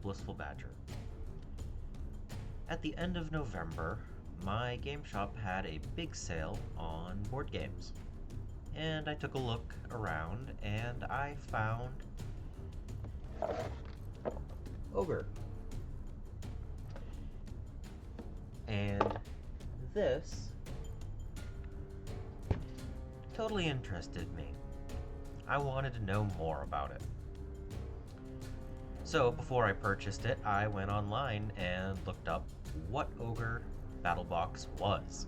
Blissful Badger. At the end of November, my game shop had a big sale on board games. And I took a look around and I found OGRE. And this totally interested me. I wanted to know more about it. So before I purchased it, I went online and looked up what OGRE BattleBox was.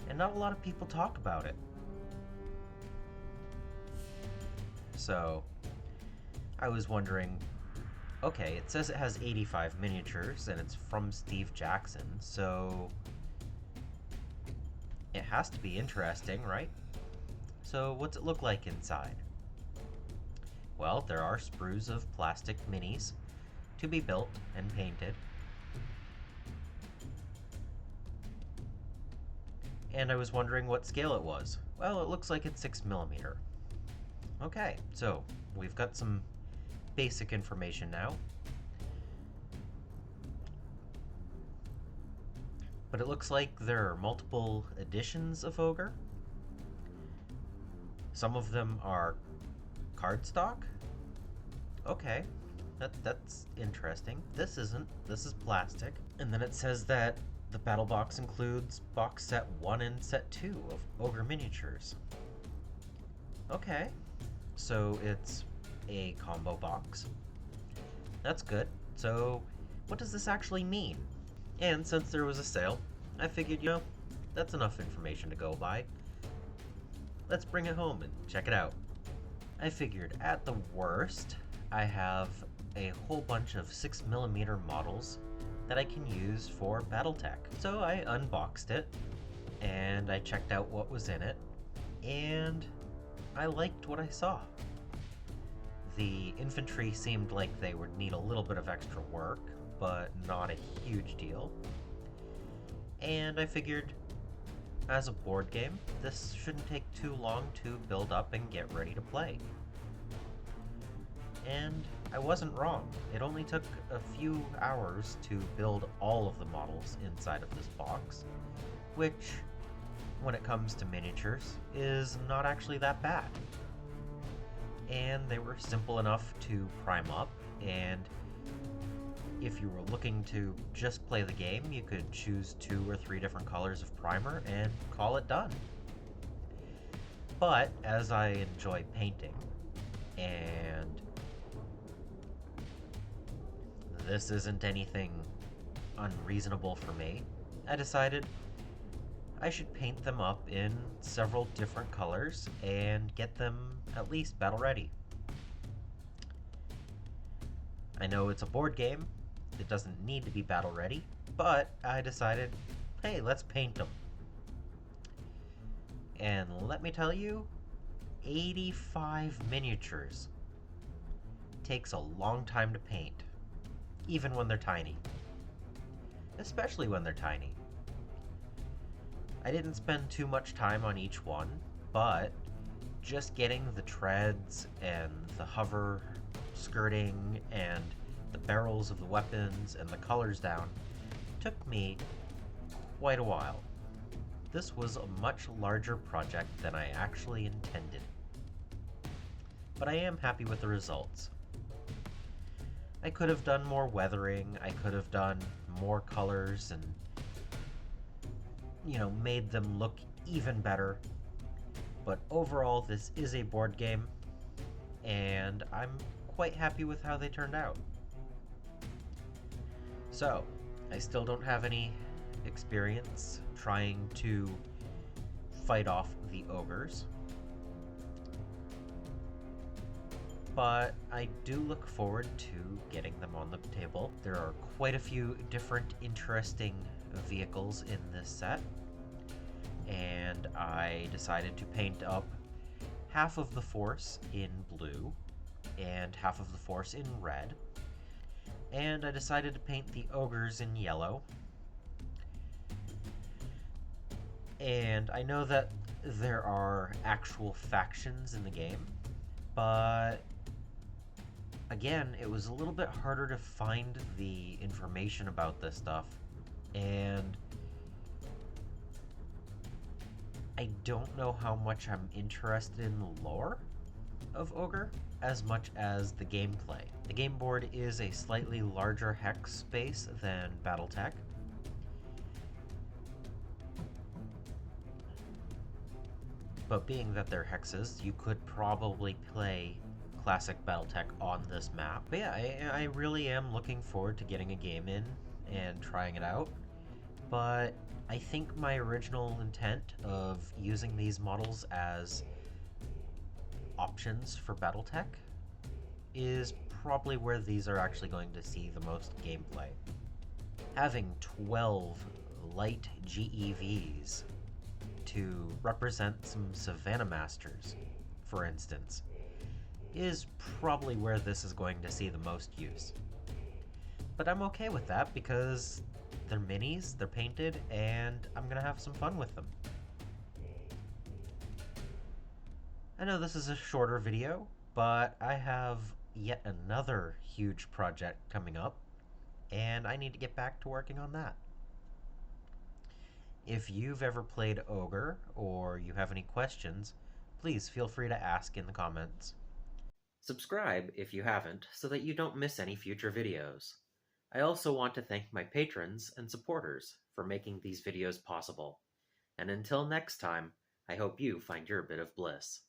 And not a lot of people talk about it. So I was wondering, okay, it says it has 85 miniatures and it's from Steve Jackson, so it has to be interesting, right? So what's it look like inside? Well, there are sprues of plastic minis to be built and painted. And I was wondering what scale it was. Well, it looks like it's 6mm. Okay, so we've got some basic information now. But it looks like there are multiple editions of OGRE. Some of them are cardstock. Okay, that's interesting. This isn't. This is plastic. And then it says that the battle box includes box set 1 and set 2 of OGRE miniatures. Okay, so it's a combo box. That's good. So what does this actually mean? And since there was a sale, I figured, that's enough information to go by. Let's bring it home and check it out. I figured at the worst, I have a whole bunch of 6mm models that I can use for BattleTech. So I unboxed it, and I checked out what was in it, and I liked what I saw. The infantry seemed like they would need a little bit of extra work, but not a huge deal. And I figured, as a board game, this shouldn't take too long to build up and get ready to play. And I wasn't wrong. It only took a few hours to build all of the models inside of this box, which, when it comes to miniatures, is not actually that bad. And they were simple enough to prime up, and if you were looking to just play the game, you could choose 2 or 3 different colors of primer and call it done. But as I enjoy painting, and this isn't anything unreasonable for me, I decided I should paint them up in several different colors and get them at least battle ready. I know it's a board game, it doesn't need to be battle ready, but I decided, hey, let's paint them. And let me tell you, 85 miniatures takes a long time to paint, even when they're tiny. Especially when they're tiny. I didn't spend too much time on each one, but just getting the treads and the hover skirting and the barrels of the weapons and the colors down took me quite a while. This was a much larger project than I actually intended. But I am happy with the results. I could have done more weathering, I could have done more colors and, made them look even better. But overall, this is a board game, and I'm quite happy with how they turned out. So, I still don't have any experience trying to fight off the ogres, but I do look forward to getting them on the table. There are quite a few different interesting vehicles in this set, and I decided to paint up half of the force in blue and half of the force in red, and I decided to paint the ogres in yellow. And I know that there are actual factions in the game, but again, it was a little bit harder to find the information about this stuff, and I don't know how much I'm interested in the lore of Ogre as much as the gameplay. The game board is a slightly larger hex space than BattleTech, but being that they're hexes, you could probably play classic BattleTech on this map. But yeah, I really am looking forward to getting a game in and trying it out. But I think my original intent of using these models as options for BattleTech is probably where these are actually going to see the most gameplay. Having 12 light GEVs to represent some Savannah Masters, for instance, is probably where this is going to see the most use. But I'm okay with that because they're minis, they're painted, and I'm gonna have some fun with them. I know this is a shorter video, but I have yet another huge project coming up, and I need to get back to working on that. If you've ever played Ogre or you have any questions, please feel free to ask in the comments. Subscribe if you haven't so that you don't miss any future videos. I also want to thank my patrons and supporters for making these videos possible. And until next time, I hope you find your bit of bliss.